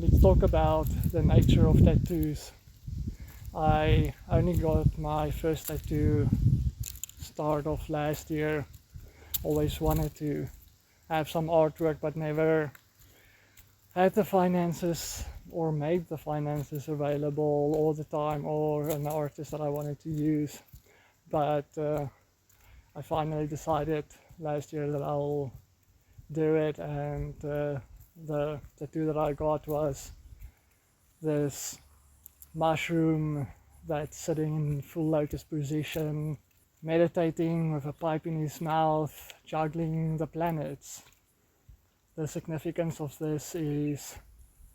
let's talk about the nature of tattoos. I only got my first tattoo start of last year. Always wanted to have some artwork, but never had the finances or made the finances available all the time, or an artist that I wanted to use. But I finally decided last year that I'll do it, and the tattoo that I got was this mushroom that's sitting in full lotus position, meditating with a pipe in his mouth, juggling the planets. The significance of this is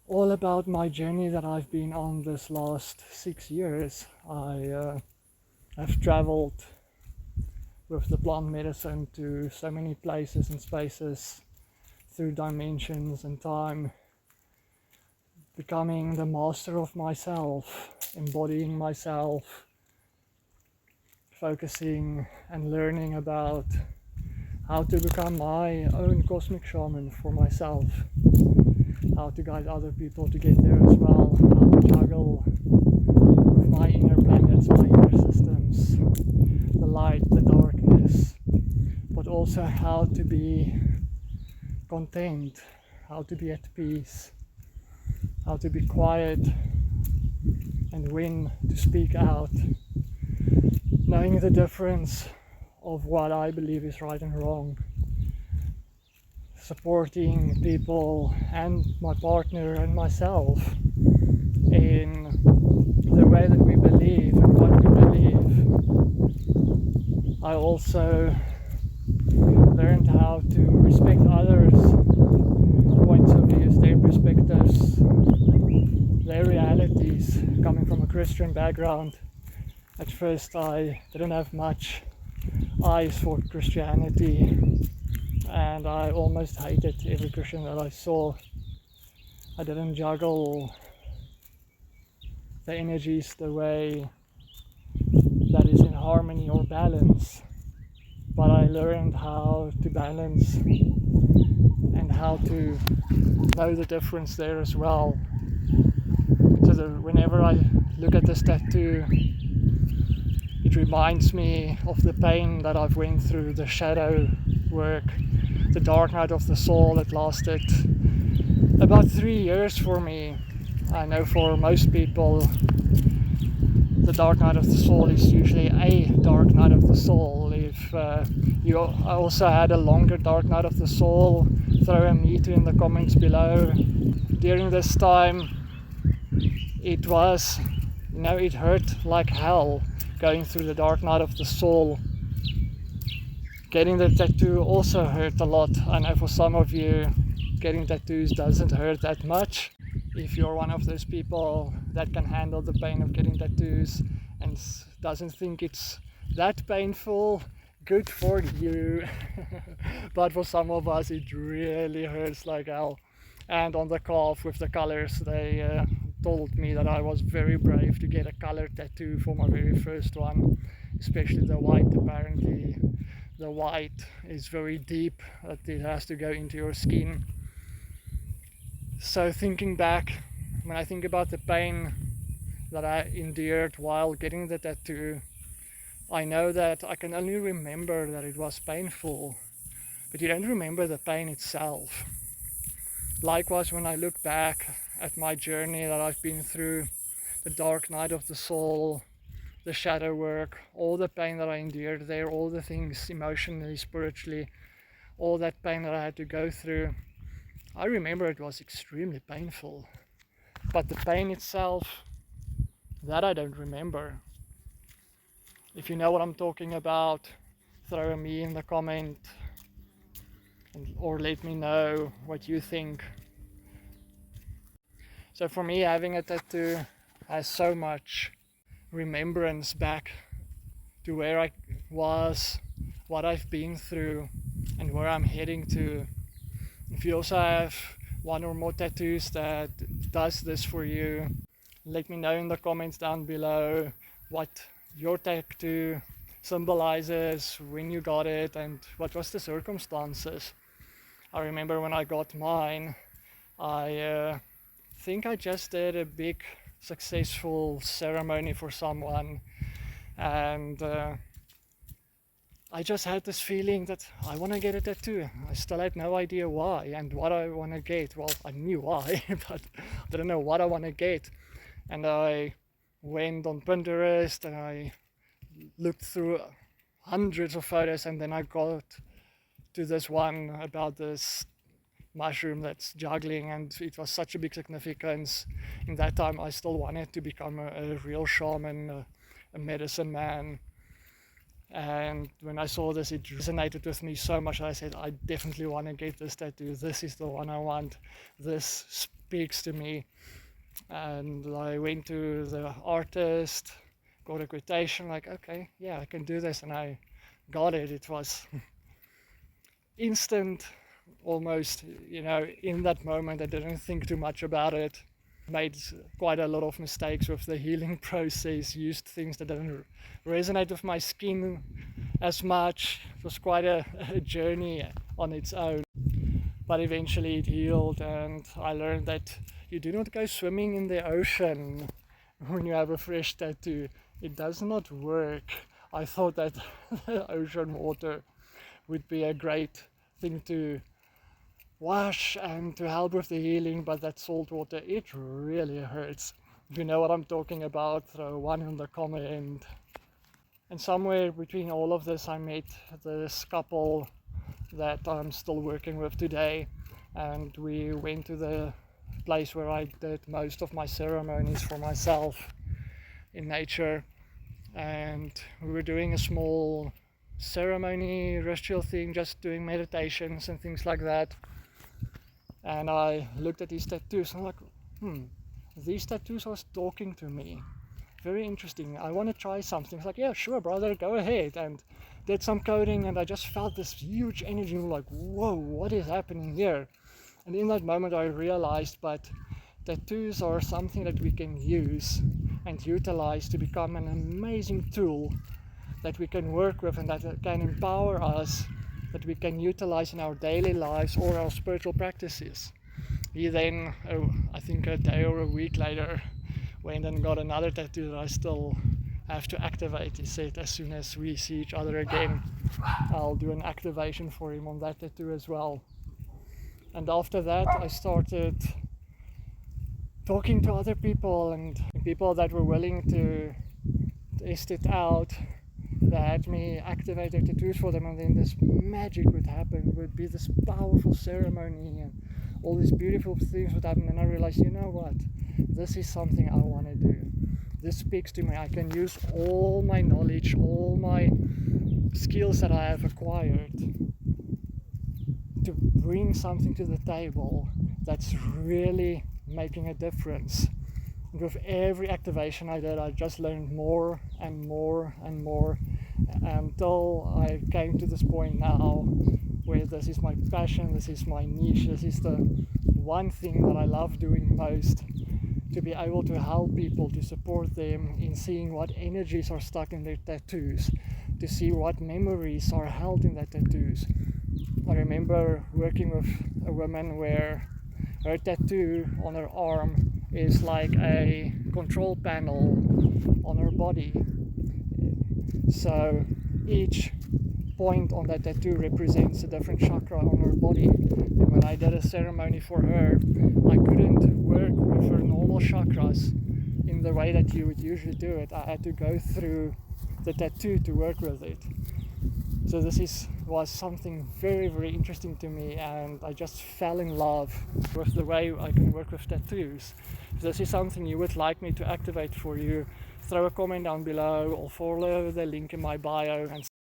all about my journey that I've been on this last 6 years. I have traveled with the plant medicine to so many places and spaces, through dimensions and time, becoming the master of myself, embodying myself, focusing and learning about how to become my own cosmic shaman for myself, how to guide other people to get there as well, how to juggle with my inner planets, my inner systems, the light, the darkness, but also how to be content, how to be at peace, how to be quiet, and when to speak out, knowing the difference of what I believe is right and wrong, supporting people and my partner and myself in the way that we believe and what we believe. I also learned how to respect others' points of views, their perspectives, their realities. Coming from a Christian background, at first I didn't have much eyes for Christianity, and I almost hated every Christian that I saw. I didn't juggle the energies the way that is in harmony or balance, but I learned how to balance and how to know the difference there as well. So whenever I look at this tattoo, it reminds me of the pain that I've went through, the shadow work, the dark night of the soul that lasted about 3 years for me. I know for most people the dark night of the soul is usually a dark night of the soul. If you also had a longer dark night of the soul, throw a me too in the comments below. During this time it was, it hurt like hell going through the dark night of the soul. Getting the tattoo also hurt a lot. I know for some of you getting tattoos doesn't hurt that much. If you're one of those people that can handle the pain of getting tattoos and doesn't think it's that painful, good for you. But for some of us it really hurts like hell. And on the calf with the colors, they told me that I was very brave to get a colored tattoo for my very first one, especially the white. Apparently the white is very deep, that it has to go into your skin. So thinking back, when I think about the pain that I endured while getting the tattoo, I know that I can only remember that it was painful, but you don't remember the pain itself. Likewise, when I look back at my journey that I've been through, the dark night of the soul, the shadow work, all the pain that I endured there, all the things emotionally, spiritually, all that pain that I had to go through, I remember it was extremely painful. But the pain itself, that I don't remember. If you know what I'm talking about, throw a me in the comment, or let me know what you think. So for me, having a tattoo has so much remembrance back to where I was, what I've been through, and where I'm heading to. If you also have one or more tattoos that does this for you, let me know in the comments down below what your tattoo symbolizes, when you got it, and what was the circumstances. I remember when I got mine, I think I just did a big successful ceremony for someone, and I just had this feeling that I want to get a tattoo. I still had no idea why and what I want to get. Well, I knew why, but I didn't know what I want to get. And I went on Pinterest and I looked through hundreds of photos, and then I got to this one about this mushroom that's juggling, and it was such a big significance. In that time I still wanted to become a real shaman, a medicine man. And when I saw this, it resonated with me so much that I said, I definitely want to get this tattoo. This is the one I want. This speaks to me. And I went to the artist, got a quotation, like, okay, yeah, I can do this. And I got it. It was instant, almost, in that moment. I didn't think too much about it. Made quite a lot of mistakes with the healing process, used things that didn't resonate with my skin as much. It was quite a journey on its own, but eventually it healed, and I learned that you do not go swimming in the ocean when you have a fresh tattoo. It does not work. I thought that the ocean water would be a great thing to wash and to help with the healing, but that salt water, it really hurts. If you know what I'm talking about, throw one in the comment. And somewhere between all of this, I met this couple that I'm still working with today, and we went to the place where I did most of my ceremonies for myself in nature, and we were doing a small ceremony ritual thing, just doing meditations and things like that. And I looked at these tattoos and I'm like, these tattoos are talking to me. Very interesting. I want to try something. It's like, yeah, sure, brother, go ahead. And did some coding, and I just felt this huge energy. I'm like, whoa, what is happening here? And in that moment I realized, but tattoos are something that we can use and utilize to become an amazing tool that we can work with and that can empower us, that we can utilize in our daily lives or our spiritual practices. He then, I think a day or a week later, went and got another tattoo that I still have to activate. He said as soon as we see each other again, I'll do an activation for him on that tattoo as well. And after that I started talking to other people, and people that were willing to test it out. They had me activate their tattoos for them, and then this magic would happen. It would be this powerful ceremony and all these beautiful things would happen. And I realized, you know what, this is something I want to do. This speaks to me. I can use all my knowledge, all my skills that I have acquired to bring something to the table that's really making a difference. And with every activation I did, I just learned more and more and more, until I came to this point now where this is my passion, this is my niche, this is the one thing that I love doing most, to be able to help people, to support them in seeing what energies are stuck in their tattoos, to see what memories are held in their tattoos. I remember working with a woman where her tattoo on her arm is like a control panel on her body. So each point on that tattoo represents a different chakra on her body. And when I did a ceremony for her, I couldn't work with her normal chakras in the way that you would usually do it. I had to go through the tattoo to work with it. So this was something very, very interesting to me, and I just fell in love with the way I can work with tattoos. If this is something you would like me to activate for you, throw a comment down below or follow the link in my bio and